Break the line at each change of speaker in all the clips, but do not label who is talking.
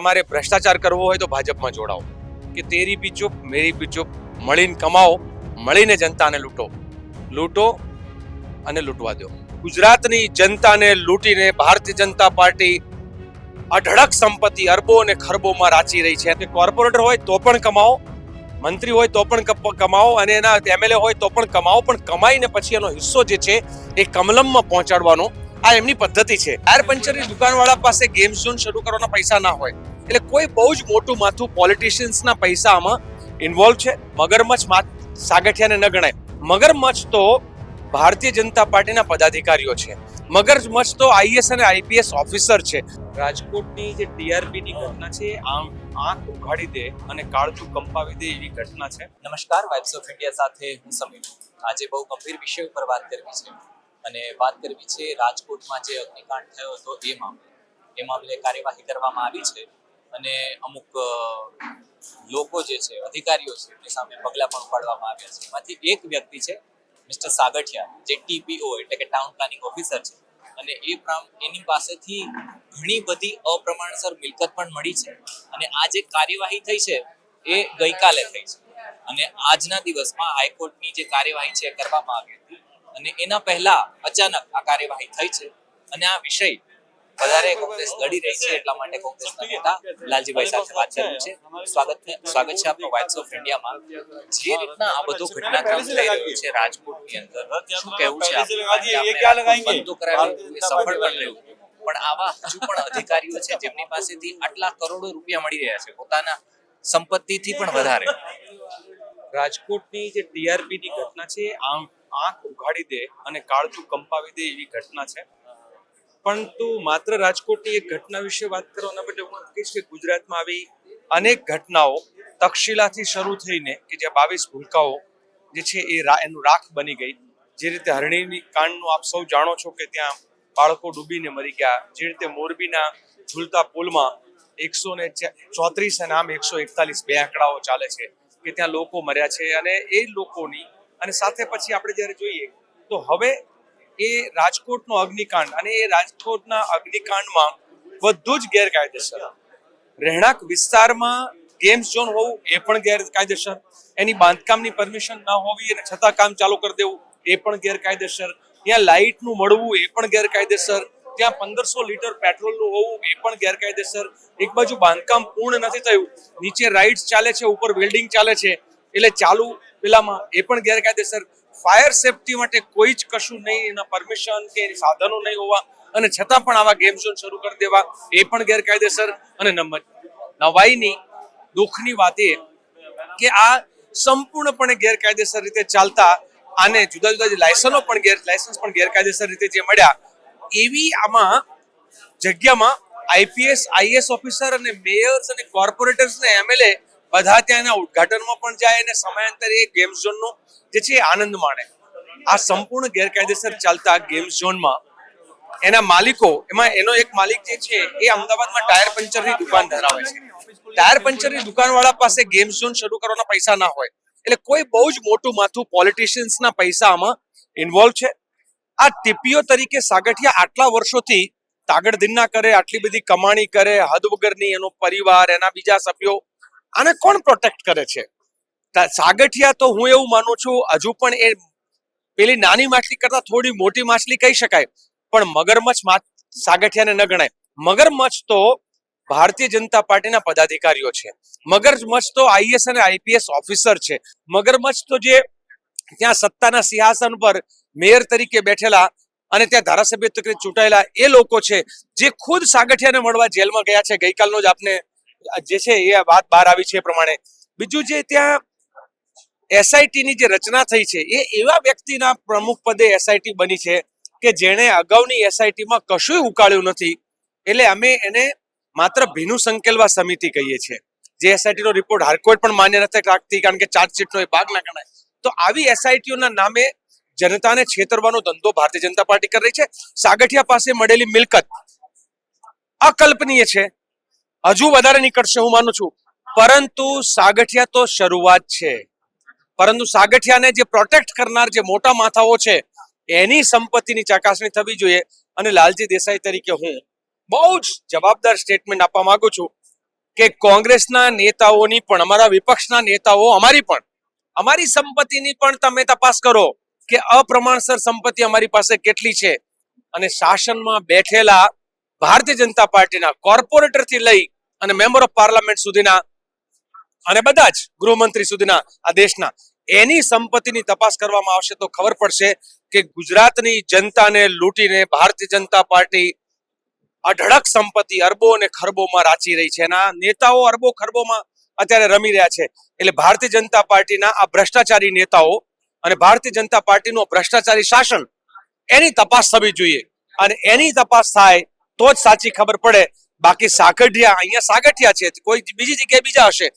તમારે ભ્રષ્ટાચાર કરવો હોય તો ભાજપમાં જોડાઓ, કે તેરી બી ચૂપ મેરી બી ચૂપ, મળીને કમાઓ, મળીને જનતાને લૂંટો અને લૂંટવા દો. ગુજરાતની જનતાને લૂંટીને ભારતીય જનતા પાર્ટી અઢળક સંપત્તિ અરબો અને ખરબોમાં રાચી રહી છે. કે કોર્પોરેટર હોય તો પણ કમાઓ, મંત્રી હોય તો પણ કમાઓ, અને એના એમએલએ હોય તો પણ કમાઓ, પણ કમાઈને પછી એનો હિસ્સો જે છે એ કમલમમાં પહોંચાડવાનો આ એમની પદ્ધતિ છે. ટાયર પંચરની દુકાનવાળા પાસે ગેમ ઝોન શરૂ કરવાના પૈસા ના હોય, એટલે કોઈ બહુ જ મોટું માથું પોલિટિશિયન્સના પૈસા આમાં ઇન્વોલ્વ છે. મગરમચ્છ સાગઠિયાને ન ગણાય. મગરમચ્છ તો ભારતીય જનતા પાર્ટીના પદાધિકારીઓ છે. મગરમચ્છ તો આઈએએસ અને આઈપીએસ ઓફિસર છે. રાજકોટની જે ટીઆરપીની ઘટના છે આમ આંખ ઉઘાડી દે અને કાળજું કંપાવી દે એવી ઘટના છે.
નમસ્કાર, વાઇબ્સ ઓફ ઇન્ડિયા સાથે હું સમીર. આજે બહુ ગંભીર વિષય ઉપર વાત કરવી છે, અને વાત કરવી છે રાજકોટમાં જે અગ્નિકાંડ થયો હતો એ મામલે કાર્યવાહી કરવામાં આવી છે, અને અમુક લોકો જે છે, અધિકારીઓ છે, એમની સામે પગલાં પણ ઉપાડવામાં આવ્યા છે. એમાંથી એક વ્યક્તિ છે મિસ્ટર સાગઠિયા, જે ટીપીઓ એટલે કે ટાઉન પ્લાનિંગ ઓફિસર છે, અને એની પાસેથી ઘણી બધી અપ્રમાણસર મિલકત પણ મળી છે. અને આ જે કાર્યવાહી થઈ છે એ ગઈકાલે થઈ છે, અને આજના દિવસમાં હાઈકોર્ટની જે કાર્યવાહી છે કરવામાં આવી હતી, અને એના પહેલા અચાનક આ કાર્યવાહી થઈ છે. અને આ વિષય વધારે કોંગ્રેસ લડી રહી છે, એટલા માટે કોંગ્રેસના નેતા લાલજીભાઈ સાથે વાત કરવી છે. સ્વાગત છે આપનું વાઇબ્સ ઓફ ઇન્ડિયામાં. જે રીતના આ બધો ઘટનાક્રમ થઈ રહ્યો છે રાજકોટની અંદર, શું કહેવું છે બંધ તો કરાવ્યું, એ સફળ પણ રહ્યું, પણ આવા હજુ પણ અધિકારીઓ છે જેમની પાસેથી આટલા કરોડો રૂપિયા મળી રહ્યા છે પોતાના સંપત્તિથી પણ વધારે.
રાજકોટની જે ટીઆરપીની ઘટના છે આમ આંખ ઉઘાડી દે અને કાળજું કંપાવી દે એવી ઘટના છે. પરંતુ માત્ર રાજકોટની એક ઘટના વિશે વાત કરવાના બદલે હું કહીશ કે ગુજરાતમાં આવી અનેક ઘટનાઓ તક્ષશિલાથી શરૂ થઈને કે જે 22 ભૂલકાઓ જે છે એનું રાખ બની ગઈ. જે રીતે હરણીની કાંડનું આપ સૌ જાણો છો કે ત્યાં બાળકો ડૂબીને મરી ગયા. જે રીતે મોરબીના ઝૂલતા પુલમાં 134 અને આમ 141 બે આંકડાઓ ચાલે છે કે ત્યાં લોકો મર્યા છે. અને એ લોકોની અને સાથે પછી આપણે જ્યારે જોઈએ તો હવે એ રાજકોટનો અગ્નિકાંડ, અને એ રાજકોટના અગ્નિકાંડમાં બધું જ ગેરકાયદેસર. રહેણાંક વિસ્તારમાં ગેમ ઝોન હોવું એ પણ ગેરકાયદેસર, એની બાંધકામની પરમિશન ના હોવી અને છતાં કામ ચાલુ કરી દેવું એ પણ ગેરકાયદેસર, ત્યાં લાઇટનું મળવું એ પણ ગેરકાયદેસર, ત્યાં 1500 લીટર પેટ્રોલનું હોવું એ પણ ગેરકાયદેસર. એક બાજુ બાંધકામ પૂર્ણ નથી થયું, નીચે રાઇડ્સ ચાલે છે, ઉપર વેલ્ડિંગ ચાલે છે, એટલે ચાલુ પેલામાં એ પણ ગેરકાયદેસર. ફાયર સેફટી માટે કોઈ જ કશું નહીં, એના પરમિશન કે સાધનો નહીં હોવા, અને છતાં પણ આવા ગેમ ઝોન શરૂ કરી દેવા એ પણ ગેરકાયદેસર. અને નવાઈની દુઃખની વાત એ કે આ સંપૂર્ણપણે ગેરકાયદેસર રીતે ચાલતા આને જુદા જુદા લાયસન્સ પણ ગેરકાયદેસર રીતે જે મળ્યા એવી આમાં જગ્યામાં આઈપીએસ આઈએસ ઓફિસર અને મેયર્સ અને કોર્પોરેટર્સ ને એમએલએ બધા ત્યાં એના ઉદઘાટનમાં પણ જાય અને સમયાંતરે એ ગેમ ઝોનનો જે છે આનંદ માણે. આ સંપૂર્ણ ગેરકાયદેસર ચાલતા ગેમ ઝોનમાં એના માલિકો, એમાં એનો એક માલિક જે છે એ અમદાવાદમાં ટાયર પંચરની દુકાન ધરાવે છે. ટાયર પંચરની દુકાનવાળા પાસે ગેમ ઝોન શરૂ કરવાના પૈસા ના હોય, એટલે કોઈ બહુ જ મોટું માથું પોલિટિશિયન્સના પૈસા આમાં ઇન્વોલ્વ છે. આ ટીપીઓ તરીકે સાગઠિયા આટલા વર્ષોથી તાગડધીના કરે, આટલી બધી કમાણી કરે હદ વગરની, એનો પરિવાર, એના બીજા સભ્યો, આને કોણ પ્રોટેક્ટ કરે છે? સાગઠિયા તો હું એવું માનું છું હજુ પણ એ પેલી નાની માછલી કરતા થોડી મોટી માછલી કહી શકાય, પણ મગરમચ્છ સાગઠિયાને ન ગણાય. મગરમચ્છ તો ભારતીય જનતા પાર્ટીના પદાધિકારીઓ છે. મગરમચ્છ તો આઈએએસ અને આઈપીએસ ઓફિસર છે. મગરમચ્છ તો જે ત્યાં સત્તાના સિંહાસન પર મેયર તરીકે બેઠેલા અને ત્યાં ધારાસભ્ય તરીકે ચૂંટાયેલા એ લોકો છે, જે ખુદ સાગઠિયાને મળવા જેલમાં ગયા છે. ગઈકાલનો જ આપને જે છે એ વાત બહાર આવી છે એ પ્રમાણે. બીજું જે ત્યાં એસઆઈટીની જે રચના થઈ છે એ એવા વ્યક્તિના પ્રમુખ પદે એસઆઈટી બની છે કે જેણે અગાઉની એસઆઈટીમાં કશું ઉકાળ્યું નથી. એટલે અમે એને માત્ર ભીનું સંકેલવા સમિતિ કહીએ છીએ. જે એસઆઈટીનો રિપોર્ટ હાઈકોર્ટ પણ માન્ય નથી રાખતી, કારણ કે ચાર્જશીટનો એ ભાગ ના ગણાય. તો આવી એસઆઈટીઓના નામે જનતાને છેતરવાનો ધંધો ભારતીય જનતા પાર્ટી કરી રહી છે. સાગઠિયા પાસે મળેલી મિલકત અકલ્પનીય છે, હજુ વધારે નીકળશે હું માનું છું. પરંતુ સાગઠિયા તો શરૂઆત છે. પરંતુ સાગઠિયાને જે પ્રોટેક્ટ કરનાર જે મોટા માથાઓ છે એની સંપત્તિની ચકાસણી થવી જોઈએ. અને લાલજી દેસાઈ તરીકે હું બહુ જ જવાબદાર સ્ટેટમેન્ટ આપવા માંગુ છું કે કોંગ્રેસના નેતાઓની પણ, અમારા વિપક્ષના નેતાઓ અમારી સંપત્તિની પણ તમે તપાસ કરો કે અપ્રમાણસર સંપત્તિ અમારી પાસે કેટલી છે. અને શાસનમાં બેઠેલા ભારતીય જનતા પાર્ટીના કોર્પોરેટરથી લઈ અને મેમ્બર ઓફ પાર્લામેન્ટ સુધીના અને બધા જ ગૃહમંત્રી સુધીના આ દેશના, એની સંપત્તિની તપાસ કરવામાં આવશે તો ખબર પડશે કે ગુજરાતની જનતાને લૂંટીને ભારતીય જનતા પાર્ટી અઢળક સંપત્તિ અરબો અને ખરબોમાં રાચી રહી છે. એના નેતાઓ અરબો ખરબોમાં અત્યારે રમી રહ્યા છે. એટલે ભારતીય જનતા પાર્ટીના આ ભ્રષ્ટાચારી નેતાઓ અને ભારતીય જનતા પાર્ટીનું ભ્રષ્ટાચારી શાસન, એની તપાસ થવી જોઈએ. અને એની તપાસ થાય તો જ સાચી ખબર પડે. બાકી સાગઠિયા, અહીંયા સાગઠિયા છે, કોઈ બીજી જગ્યાએ બીજા હશે.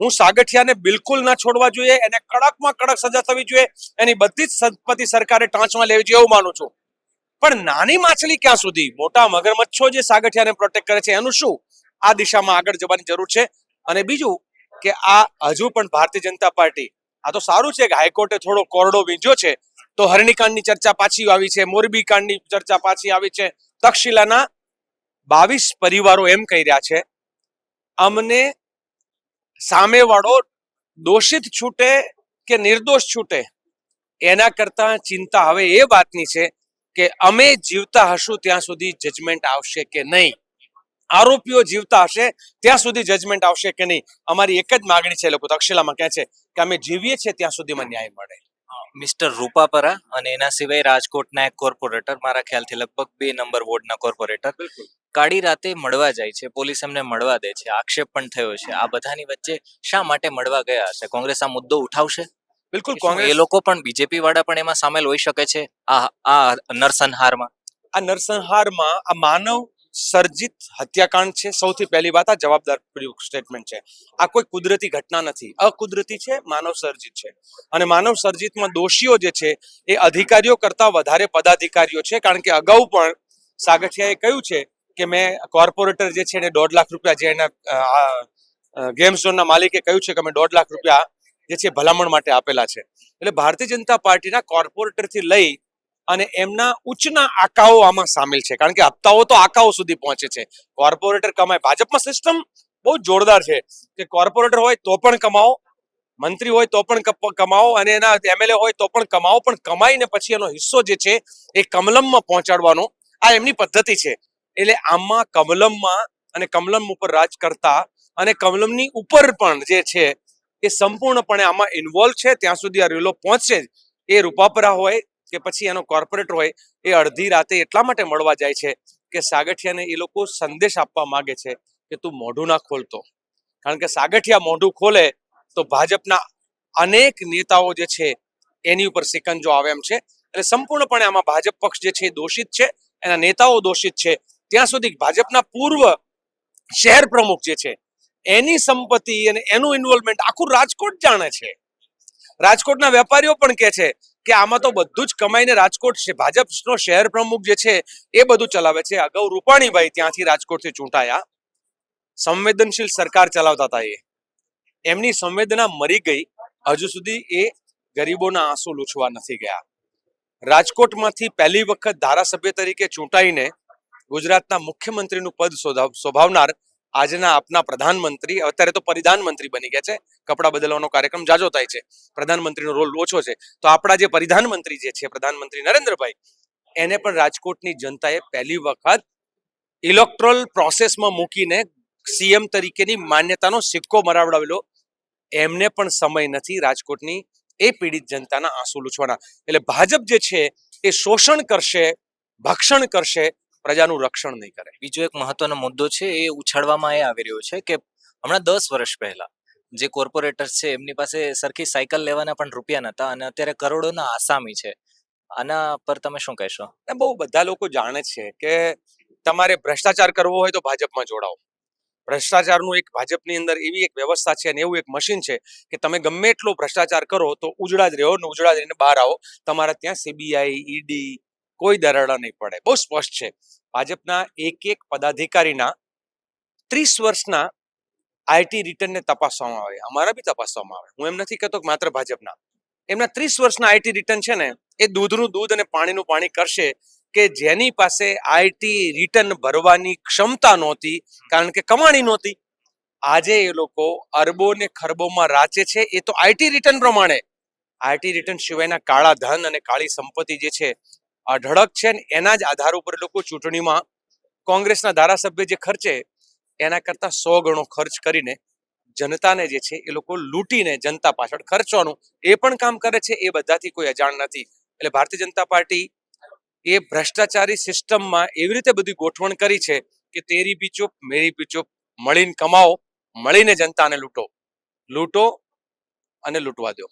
હું સાગઠિયાને બિલકુલ ના છોડવા જોઈએ, એને કડકમાં કડક સજા થવી જોઈએ, એની બધી જ સંપત્તિ સરકારે ટાંચમાં લેવી જોઈએ એવું માનું છું. પણ નાની માછલી ક્યાં સુધી? મોટા મગરમચ્છો જે સાગઠિયાને પ્રોટેક્ટ કરે છે એનું શું? આ દિશામાં આગળ જવાની જરૂર છે. અને બીજું કે આ હજુ પણ ભારતીય જનતા પાર્ટી, આ તો સારું છે કે હાઈકોર્ટે થોડો કોરડો વીંધ્યો છે, તો હરણીકાંડની ચર્ચા પાછી આવી છે, મોરબી કાંડની ચર્ચા પાછી આવી છે. તક્ષશિલાના 22 પરિવારો એમ કહી રહ્યા છે અમને સામેવાળો દોષિત છૂટે કે નિર્દોષ છૂટે એના કરતા ચિંતા હવે એ વાતની છે કે અમે જીવતા હશું ત્યાં સુધી જજમેન્ટ આવશે કે નહીં, આરોપીઓ જીવતા હશે ત્યાં સુધી જજમેન્ટ આવશે કે નહીં. અમારી એક જ માગણી છે, લોકો તક્ષશિલામાં કહે છે કે અમે જીવીએ છીએ ત્યાં સુધીમાં ન્યાય મળે.
મિસ્ટર રૂપાપરા અને એના સિવાય રાજકોટના એક કોર્પોરેટર, મારા ખ્યાલથી લગભગ 2 નંબર વોર્ડના કોર્પોરેટર, કાળી રાતે મળવા જાય છે, પોલીસ એમને મળવા દે છે, આક્ષેપ પણ થયો છે. આ બધાની વચ્ચે શા માટે મળવા ગયા હશે? કોંગ્રેસ આ મુદ્દો ઉઠાવશે?
બિલકુલ,
શું એ લોકો પણ, બીજેપી વાળા પણ એમાં સામેલ હોઈ શકે છે આ નરસંહારમાં?
આ નરસંહારમાં આ માનવ સર્જિત હત્યાકાંડ છે. સૌથી પહેલી વાત, આ જવાબદાર સ્ટેટમેન્ટ છે. આ કોઈ કુદરતી ઘટના નથી, અકુદરતી છે, માનવ સર્જિત છે. અને માનવ સર્જિતમાં દોષીઓ જે છે એ અધિકારીઓ કરતા વધારે પદાધિકારીઓ છે. કારણ કે અગાઉ પણ સાગઠિયાએ કહ્યું છે કે મેં કોર્પોરેટર જે છે એને 1.5 લાખ રૂપિયા, જે એના ગેમ ઝોનના માલિકે કહ્યું છે કે અમે 1.5 લાખ રૂપિયા જે છે ભલામણ માટે આપેલા છે. એટલે ભારતીય જનતા પાર્ટીના કોર્પોરેટરથી લઈ અને એમના ઉચ્ચના આકાઓ આમાં સામેલ છે. કારણ કે હપ્તાઓ તો આકાઓ સુધી પહોંચે છે. કોર્પોરેટર કમાય, ભાજપમાં સિસ્ટમ બહુ જોરદાર છે કે કોર્પોરેટર હોય તો પણ કમાઓ, મંત્રી હોય તો પણ કમાઓ, અને એના એમએલએ હોય તો પણ કમાઓ, પણ કમાઈને પછી એનો હિસ્સો જે છે એ કમલમમાં પહોંચાડવાનો આ એમની પદ્ધતિ છે. એટલે આમાં કમલમમાં અને કમલમ ઉપર રાજ કરતા અને કમલમની ઉપર પણ જે છે એ સંપૂર્ણપણે આમાં ઇન્વોલ્વ છે. ત્યાં સુધી આ રેલો પહોંચશે જ. એ રૂપાપરા હોય કે પછી એનો કોર્પોરેટર હોય, એ અડધી રાતે એટલા માટે મળવા જાય છે કે સાગઠિયાને એ લોકો સંદેશ આપવા માંગે છે કે તું મોઢું ના ખોલતો. કારણ કે સાગઠિયા મોઢું ખોલે તો ભાજપના અનેક નેતાઓ જે છે એની ઉપર સિકંજો આવે એમ છે. એટલે સંપૂર્ણપણે આમાં ભાજપ પક્ષ જે છે એ દોષિત છે, એના નેતાઓ દોષિત છે. ત્યાં સુધી ભાજપના પૂર્વ શહેર પ્રમુખ જે છે એની સંપત્તિ અને એનું ઇન્વોલ્વમેન્ટ આખું રાજકોટ જાણે છે. રાજકોટના વેપારીઓ પણ કહે છે કે આમાં તો બધું જ કમાઈને રાજકોટ છે, ભાજપનો શહેર પ્રમુખ જે છે એ બધું ચલાવે છે. અગાઉ રૂપાણીભાઈ ત્યાંથી રાજકોટથી ચૂંટાયા, સંવેદનશીલ સરકાર ચલાવતા હતા. એમની સંવેદના મરી ગઈ. હજુ સુધી એ ગરીબોના આંસુ લૂછવા નથી ગયા. રાજકોટમાંથી પહેલી વખત ધારાસભ્ય તરીકે ચૂંટાઈને ગુજરાતના મુખ્યમંત્રીનું પદ શોભાવનાર આજના આપના પ્રધાનમંત્રી, અત્યારે તો પરિધાન મંત્રી બની ગયા છે, કપડા બદલવાનો કાર્યક્રમ જાજો થાય છે, પ્રધાનમંત્રીનો રોલ ઓછો છે. તો આપણા જે પરિધાન મંત્રી જે છે, પ્રધાનમંત્રી નરેન્દ્રભાઈ, એને પણ રાજકોટની જનતાએ પહેલી વખત ઇલેક્ટોરલ પ્રોસેસમાં મૂકીને સીએમ તરીકેની માન્યતાનો સિક્કો મરાવડાવેલો. એમને પણ સમય નથી રાજકોટની એ પીડિત જનતાના આંસુ લૂછવાના. એટલે ભાજપ જે છે એ શોષણ કરશે, ભક્ષણ કરશે, પ્રજાનું રક્ષણ નહીં કરે.
બીજો એક મહત્વનો મુદ્દો છે, એ ઉછાળવામાં એ આવી રહ્યો છે કે હમણાં 10 વર્ષ પહેલા જે કોર્પોરેટર છે એમની પાસે સરખી સાયકલ લેવાના પણ રૂપિયા નતા, અને અત્યારે કરોડોના આસામી છે. આના પર તમે શું કહેશો?
બહુ બધા લોકો જાણે છે કે તમારે ભ્રષ્ટાચાર કરવો હોય તો ભાજપમાં જોડાઓ. ભ્રષ્ટાચારનું એક ભાજપની અંદર એવી એક વ્યવસ્થા છે અને એવું એક મશીન છે કે તમે ગમે એટલો ભ્રષ્ટાચાર કરો તો ઉજળા જ રહો ને ઉજળા રહીને બહાર આવો. તમારા ત્યાં સીબીઆઈ, ઈડી કોઈ દરાડા નહીં પડે. બહુ સ્પષ્ટ છે. ભાજપના એક પદાધિકારીના 30 વર્ષના આઈટી રિટર્નને તપાસવામાં આવે, અમારા બી તપાસવામાં આવે. હું એમ નથી કહેતો કે માત્ર ભાજપના. એમના 30 વર્ષના આઈટી રિટર્ન છે ને એ દૂધનું દૂધ અને પાણીનું પાણી કરશે કે જેની પાસે આઈટી રિટર્ન ભરવાની ક્ષમતા નહોતી, કારણ કે કમાણી નહોતી. આજે એ લોકો અરબો ને ખરબોમાં રાચે છે. એ તો આઈટી રિટર્ન પ્રમાણે. આઈટી રિટર્ન સિવાયના કાળા ધન અને કાળી સંપત્તિ જે છે અઢળક છે ને એના જ આધાર ઉપર લોકો ચૂંટણીમાં કોંગ્રેસના ધારાસભ્ય જે ખર્ચે એના કરતા 100 ગણો ખર્ચ કરીને જનતાને જે છે એ લોકો લૂંટીને જનતા પાછળ ખર્ચવાનું એ પણ કામ કરે છે. એ બધાથી કોઈ અજાણ નથી. એટલે ભારતીય જનતા પાર્ટી એ ભ્રષ્ટાચારી સિસ્ટમમાં એવી રીતે બધી ગોઠવણ કરી છે કે તેરી બી ચૂપ મેરી બી ચૂપ, મળીને કમાઓ, મળીને જનતાને લૂંટો અને લૂંટવા દો.